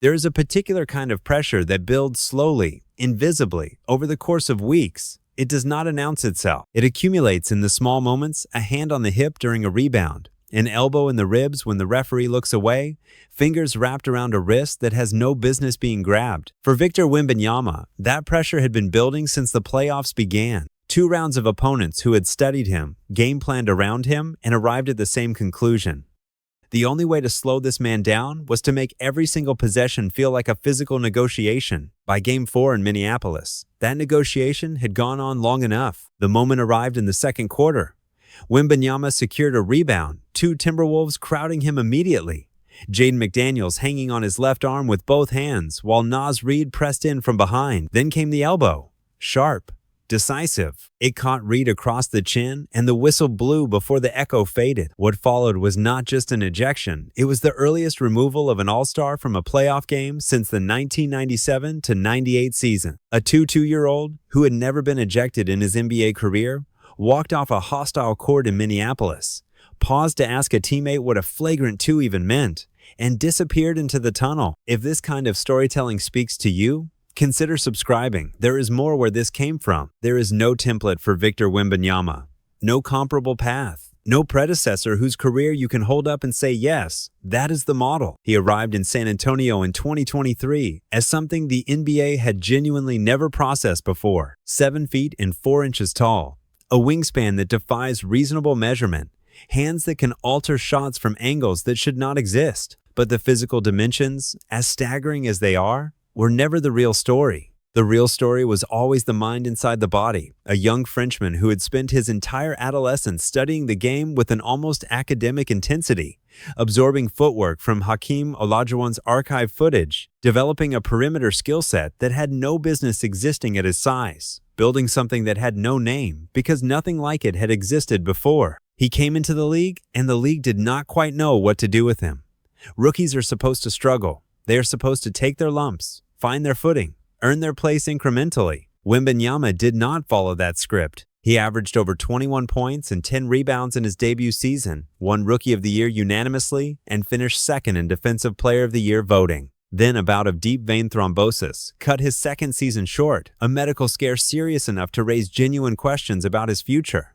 There is a particular kind of pressure that builds slowly, invisibly, over the course of weeks. It does not announce itself. It accumulates in the small moments: a hand on the hip during a rebound, an elbow in the ribs when the referee looks away, fingers wrapped around a wrist that has no business being grabbed. For Victor Wembanyama, that pressure had been building since the playoffs began. 2 rounds of opponents who had studied him, game-planned around him, and arrived at the same conclusion. The only way to slow this man down was to make every single possession feel like a physical negotiation. By Game 4 in Minneapolis, that negotiation had gone on long enough. The moment arrived in the second quarter. Wembanyama secured a rebound, 2 Timberwolves crowding him immediately. Jaden McDaniels hanging on his left arm with both hands, while Naz Reid pressed in from behind. Then came the elbow. Sharp. Decisive. It caught Reid across the chin, and the whistle blew before the echo faded. What followed was not just an ejection, it was the earliest removal of an all-star from a playoff game since the 1997-98 season. A 22-year-old, who had never been ejected in his NBA career, walked off a hostile court in Minneapolis, paused to ask a teammate what a flagrant 2 even meant, and disappeared into the tunnel. If this kind of storytelling speaks to you, consider subscribing. There is more where this came from. There is no template for Victor Wembanyama, no comparable path, no predecessor whose career you can hold up and say, yes, that is the model. He arrived in San Antonio in 2023 as something the NBA had genuinely never processed before. 7 feet and 4 inches tall, a wingspan that defies reasonable measurement, hands that can alter shots from angles that should not exist. But the physical dimensions, as staggering as they are, were never the real story. The real story was always the mind inside the body, a young Frenchman who had spent his entire adolescence studying the game with an almost academic intensity, absorbing footwork from Hakeem Olajuwon's archive footage, developing a perimeter skill set that had no business existing at his size, building something that had no name because nothing like it had existed before. He came into the league, and the league did not quite know what to do with him. Rookies are supposed to struggle. They are supposed to take their lumps, find their footing, earn their place incrementally. Wembanyama did not follow that script. He averaged over 21 points and 10 rebounds in his debut season, won Rookie of the Year unanimously, and finished second in Defensive Player of the Year voting. Then a bout of deep vein thrombosis cut his second season short, a medical scare serious enough to raise genuine questions about his future.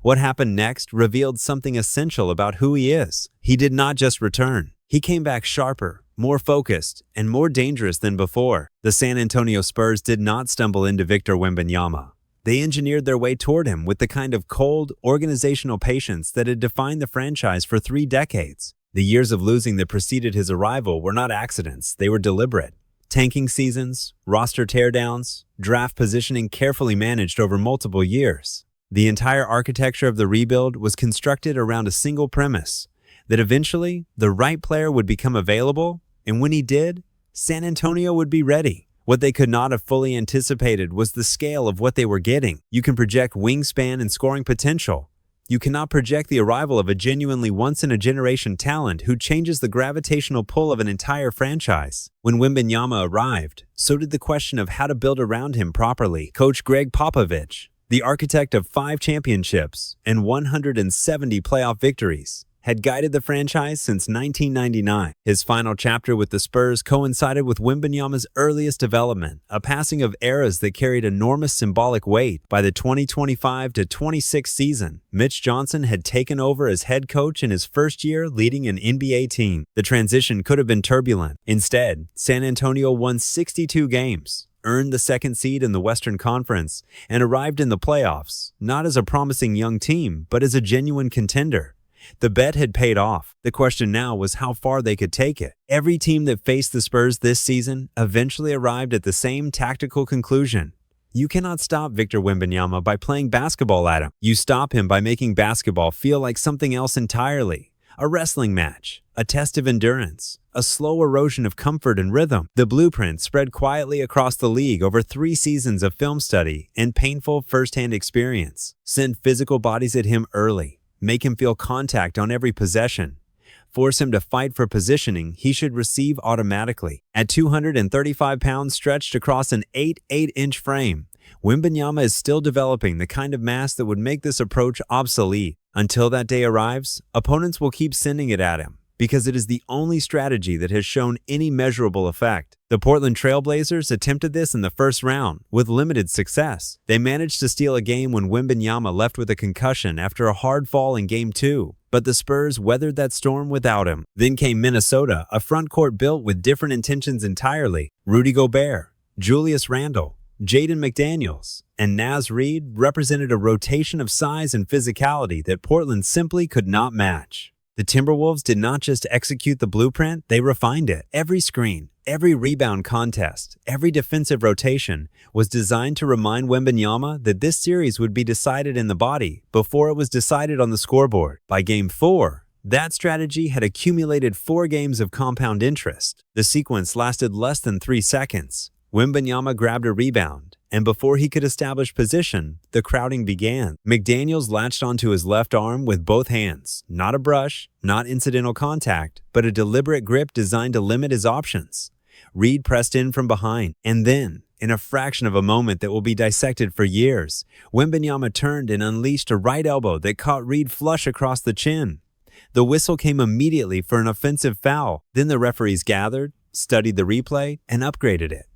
What happened next revealed something essential about who he is. He did not just return. He came back sharper, more focused, and more dangerous than before. The San Antonio Spurs did not stumble into Victor Wembanyama. They engineered their way toward him with the kind of cold, organizational patience that had defined the franchise for 3 decades. The years of losing that preceded his arrival were not accidents, they were deliberate. Tanking seasons, roster teardowns, draft positioning carefully managed over multiple years. The entire architecture of the rebuild was constructed around a single premise: that eventually the right player would become available, and when he did, San Antonio would be ready. What they could not have fully anticipated was the scale of what they were getting. You can project wingspan and scoring potential. You cannot project the arrival of a genuinely once-in-a-generation talent who changes the gravitational pull of an entire franchise. When Wembanyama arrived, so did the question of how to build around him properly. Coach Greg Popovich, the architect of 5 championships and 170 playoff victories, had guided the franchise since 1999. His final chapter with the Spurs coincided with Wembanyama's earliest development, a passing of eras that carried enormous symbolic weight. By the 2025-26 season, Mitch Johnson had taken over as head coach in his first year leading an NBA team. The transition could have been turbulent. Instead, San Antonio won 62 games, earned the 2nd seed in the Western Conference, and arrived in the playoffs, not as a promising young team, but as a genuine contender. The bet had paid off. The question now was how far they could take it. Every team that faced the Spurs this season eventually arrived at the same tactical conclusion. You cannot stop Victor Wembanyama by playing basketball at him. You stop him by making basketball feel like something else entirely. A wrestling match, a test of endurance, a slow erosion of comfort and rhythm. The blueprint spread quietly across the league over 3 seasons of film study and painful first-hand experience. Send physical bodies at him early. Make him feel contact on every possession. Force him to fight for positioning he should receive automatically. At 235 pounds stretched across an 8'8" frame, Wembanyama is still developing the kind of mass that would make this approach obsolete. Until that day arrives, opponents will keep sending it at him, because it is the only strategy that has shown any measurable effect. The Portland Trail Blazers attempted this in the first round, with limited success. They managed to steal a game when Wembanyama left with a concussion after a hard fall in Game 2, but the Spurs weathered that storm without him. Then came Minnesota, a front court built with different intentions entirely. Rudy Gobert, Julius Randle, Jaden McDaniels, and Naz Reid represented a rotation of size and physicality that Portland simply could not match. The Timberwolves did not just execute the blueprint, they refined it. Every screen, every rebound contest, every defensive rotation was designed to remind Wembanyama that this series would be decided in the body before it was decided on the scoreboard. By Game 4, that strategy had accumulated 4 games of compound interest. The sequence lasted less than 3 seconds. Wembanyama grabbed a rebound, and before he could establish position, the crowding began. McDaniels latched onto his left arm with both hands. Not a brush, not incidental contact, but a deliberate grip designed to limit his options. Reid pressed in from behind, and then, in a fraction of a moment that will be dissected for years, Wembanyama turned and unleashed a right elbow that caught Reid flush across the chin. The whistle came immediately for an offensive foul. Then the referees gathered, studied the replay, and upgraded it.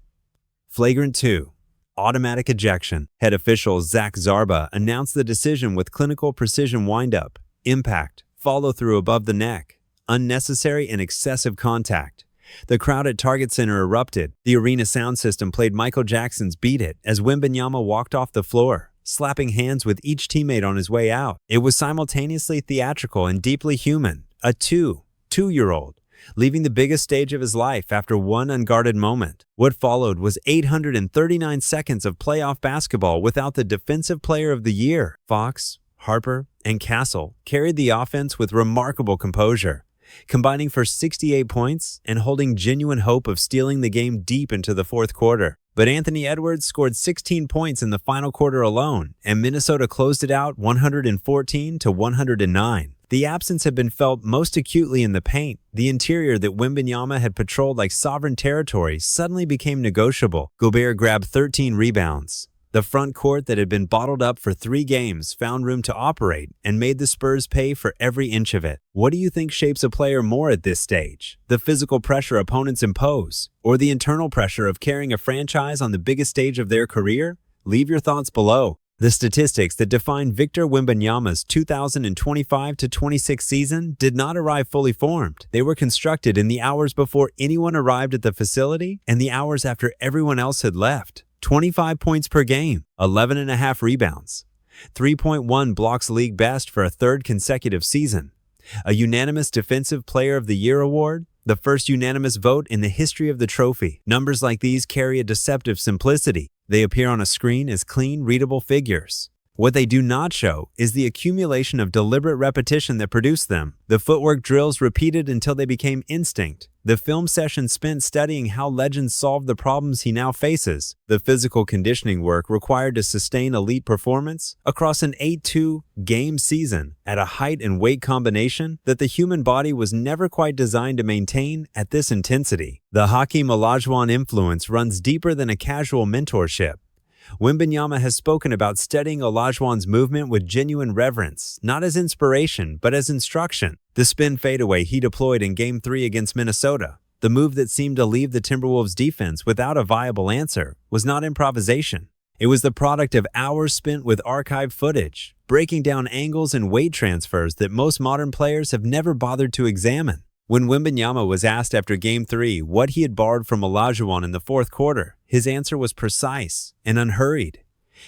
Flagrant 2. Automatic ejection. Head official Zach Zarba announced the decision with clinical precision windup, impact, follow-through above the neck, unnecessary and excessive contact. The crowd at Target Center erupted. The arena sound system played Michael Jackson's Beat It as Wembanyama walked off the floor, slapping hands with each teammate on his way out. It was simultaneously theatrical and deeply human. A two-year-old, leaving the biggest stage of his life after one unguarded moment. What followed was 839 seconds of playoff basketball without the Defensive Player of the Year. Fox, Harper, and Castle carried the offense with remarkable composure, combining for 68 points and holding genuine hope of stealing the game deep into the fourth quarter. But Anthony Edwards scored 16 points in the final quarter alone, and Minnesota closed it out 114-109. The absence had been felt most acutely in the paint. The interior that Wembanyama had patrolled like sovereign territory suddenly became negotiable. Gobert grabbed 13 rebounds. The front court that had been bottled up for 3 games found room to operate and made the Spurs pay for every inch of it. What do you think shapes a player more at this stage? The physical pressure opponents impose, or the internal pressure of carrying a franchise on the biggest stage of their career? Leave your thoughts below. The statistics that define Victor Wembanyama's 2025-26 season did not arrive fully formed. They were constructed in the hours before anyone arrived at the facility and the hours after everyone else had left. 25 points per game, 11.5 rebounds, 3.1 blocks league best for a third consecutive season, a unanimous Defensive Player of the Year award, the first unanimous vote in the history of the trophy. Numbers like these carry a deceptive simplicity. They appear on a screen as clean, readable figures. What they do not show is the accumulation of deliberate repetition that produced them, the footwork drills repeated until they became instinct, the film sessions spent studying how legends solved the problems he now faces, the physical conditioning work required to sustain elite performance across an 8-2-game season at a height and weight combination that the human body was never quite designed to maintain at this intensity. The Hakeem Olajuwon influence runs deeper than a casual mentorship. Wembanyama has spoken about studying Olajuwon's movement with genuine reverence, not as inspiration, but as instruction. The spin fadeaway he deployed in Game 3 against Minnesota, the move that seemed to leave the Timberwolves' defense without a viable answer, was not improvisation. It was the product of hours spent with archived footage, breaking down angles and weight transfers that most modern players have never bothered to examine. When Wembanyama was asked after Game 3 what he had borrowed from Olajuwon in the fourth quarter, his answer was precise and unhurried.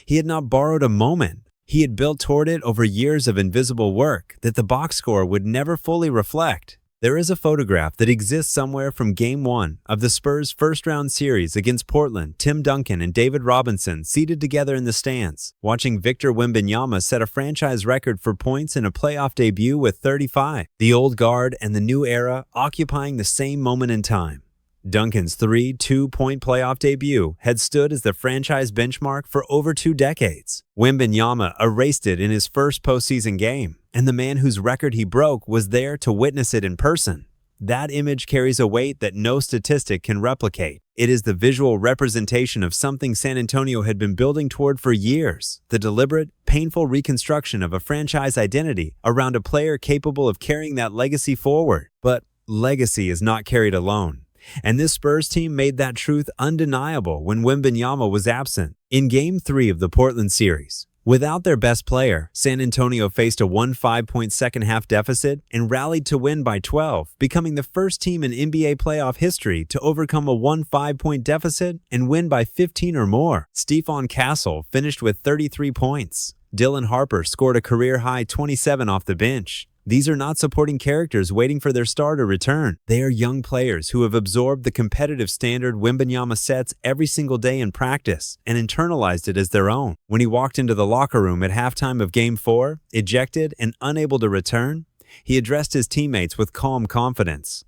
He had not borrowed a moment. He had built toward it over years of invisible work that the box score would never fully reflect. There is a photograph that exists somewhere from Game 1 of the Spurs' first-round series against Portland. Tim Duncan and David Robinson seated together in the stands, watching Victor Wembanyama set a franchise record for points in a playoff debut with 35. The old guard and the new era occupying the same moment in time. Duncan's 3-2-point playoff debut had stood as the franchise benchmark for over 2 decades. Wembanyama erased it in his first postseason game, and the man whose record he broke was there to witness it in person. That image carries a weight that no statistic can replicate. It is the visual representation of something San Antonio had been building toward for years, the deliberate, painful reconstruction of a franchise identity around a player capable of carrying that legacy forward. But legacy is not carried alone. And this Spurs team made that truth undeniable when Wembanyama was absent. In Game 3 of the Portland series, without their best player, San Antonio faced a 1-5-point second-half deficit and rallied to win by 12, becoming the first team in NBA playoff history to overcome a 1-5-point deficit and win by 15 or more. Stephon Castle finished with 33 points. Dylan Harper scored a career-high 27 off the bench. These are not supporting characters waiting for their star to return. They are young players who have absorbed the competitive standard Wembanyama sets every single day in practice and internalized it as their own. When he walked into the locker room at halftime of Game 4, ejected and unable to return, he addressed his teammates with calm confidence.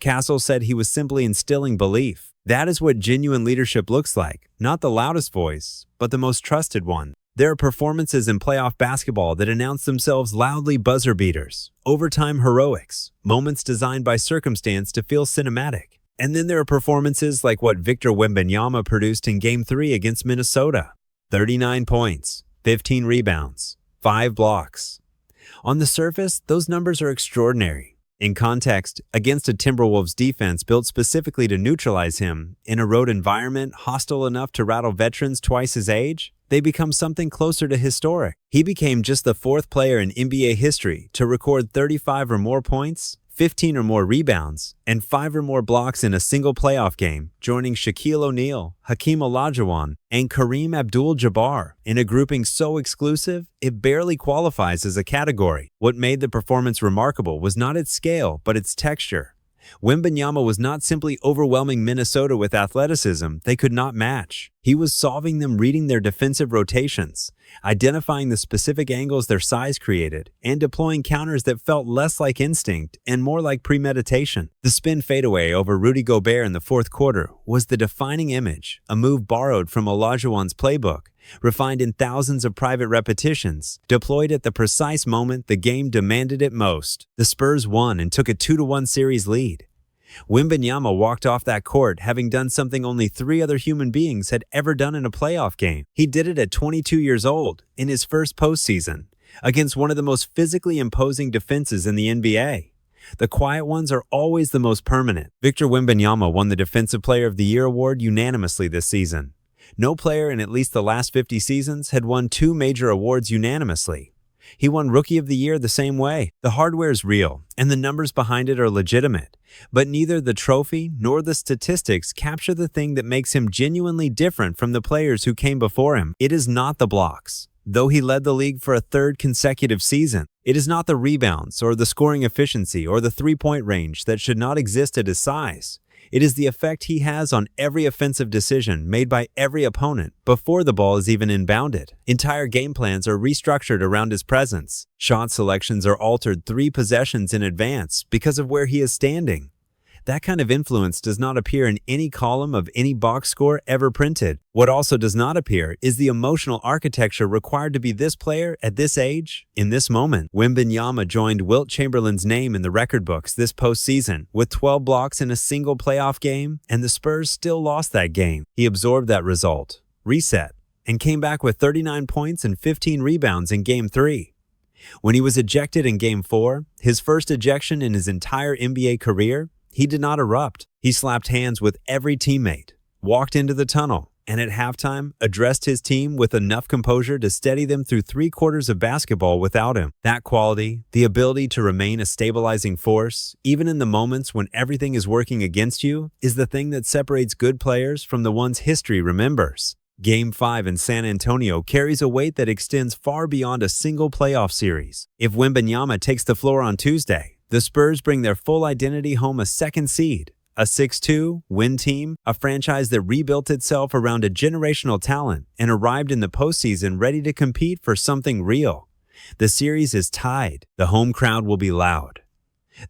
Castle said he was simply instilling belief. That is what genuine leadership looks like, not the loudest voice, but the most trusted one. There are performances in playoff basketball that announce themselves loudly buzzer beaters, overtime heroics, moments designed by circumstance to feel cinematic. And then there are performances like what Victor Wembanyama produced in Game 3 against Minnesota. 39 points, 15 rebounds, 5 blocks. On the surface, those numbers are extraordinary. In context, against a Timberwolves defense built specifically to neutralize him, in a road environment hostile enough to rattle veterans twice his age, they become something closer to historic. He became just the 4th player in NBA history to record 35 or more points, 15 or more rebounds, and 5 or more blocks in a single playoff game, joining Shaquille O'Neal, Hakeem Olajuwon, and Kareem Abdul-Jabbar in a grouping so exclusive, it barely qualifies as a category. What made the performance remarkable was not its scale, but its texture. Wembanyama was not simply overwhelming Minnesota with athleticism they could not match. He was solving them reading their defensive rotations, identifying the specific angles their size created, and deploying counters that felt less like instinct and more like premeditation. The spin fadeaway over Rudy Gobert in the 4th quarter was the defining image, a move borrowed from Olajuwon's playbook, refined in thousands of private repetitions, deployed at the precise moment the game demanded it most. The Spurs won and took a 2-1 series lead. Wembanyama walked off that court having done something only 3 other human beings had ever done in a playoff game. He did it at 22 years old, in his first postseason, against one of the most physically imposing defenses in the NBA. The quiet ones are always the most permanent. Victor Wembanyama won the Defensive Player of the Year award unanimously this season. No player in at least the last 50 seasons had won 2 major awards unanimously. He won Rookie of the Year the same way. The hardware is real, and the numbers behind it are legitimate. But neither the trophy nor the statistics capture the thing that makes him genuinely different from the players who came before him. It is not the blocks, though he led the league for a 3rd consecutive season. It is not the rebounds or the scoring efficiency or the three-point range that should not exist at his size. It is the effect he has on every offensive decision made by every opponent before the ball is even inbounded. Entire game plans are restructured around his presence. Shot selections are altered 3 possessions in advance because of where he is standing. That kind of influence does not appear in any column of any box score ever printed. What also does not appear is the emotional architecture required to be this player at this age, in this moment. Wembanyama joined Wilt Chamberlain's name in the record books this postseason with 12 blocks in a single playoff game, and the Spurs still lost that game. He absorbed that result, reset, and came back with 39 points and 15 rebounds in Game 3. When he was ejected in Game 4, his first ejection in his entire NBA career, he did not erupt. He slapped hands with every teammate, walked into the tunnel, and at halftime addressed his team with enough composure to steady them through 3 quarters of basketball without him. That quality, the ability to remain a stabilizing force, even in the moments when everything is working against you, is the thing that separates good players from the ones history remembers. Game 5 in San Antonio carries a weight that extends far beyond a single playoff series. If Wembanyama takes the floor on Tuesday, the Spurs bring their full identity home a 2nd seed, a 6-2 win team, a franchise that rebuilt itself around a generational talent and arrived in the postseason ready to compete for something real. The series is tied. The home crowd will be loud.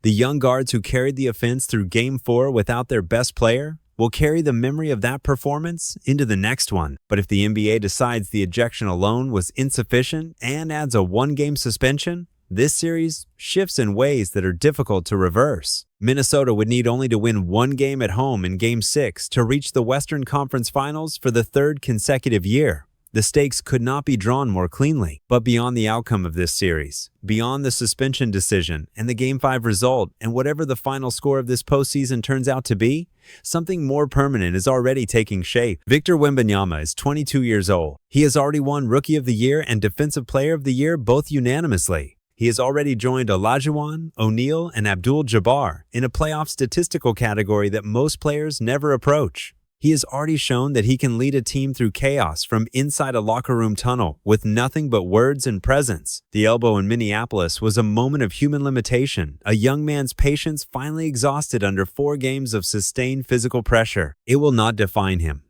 The young guards who carried the offense through Game 4 without their best player will carry the memory of that performance into the next one. But if the NBA decides the ejection alone was insufficient and adds a 1-game suspension, This series shifts in ways that are difficult to reverse. Minnesota would need only to win one game at home in Game 6 to reach the Western Conference Finals for the third consecutive year. The stakes could not be drawn more cleanly. But beyond the outcome of this series, beyond the suspension decision and the Game 5 result, and whatever the final score of this postseason turns out to be, something more permanent is already taking shape. Victor Wembanyama is 22 years old. He has already won Rookie of the Year and Defensive Player of the Year both unanimously. He has already joined Olajuwon, O'Neal, and Abdul-Jabbar in a playoff statistical category that most players never approach. He has already shown that he can lead a team through chaos from inside a locker room tunnel with nothing but words and presence. The elbow in Minneapolis was a moment of human limitation, a young man's patience finally exhausted under 4 games of sustained physical pressure. It will not define him.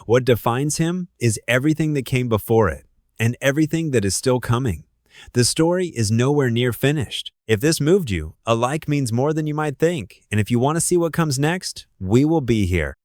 What defines him is everything that came before it, and everything that is still coming. The story is nowhere near finished. If this moved you, a like means more than you might think, and if you want to see what comes next, we will be here.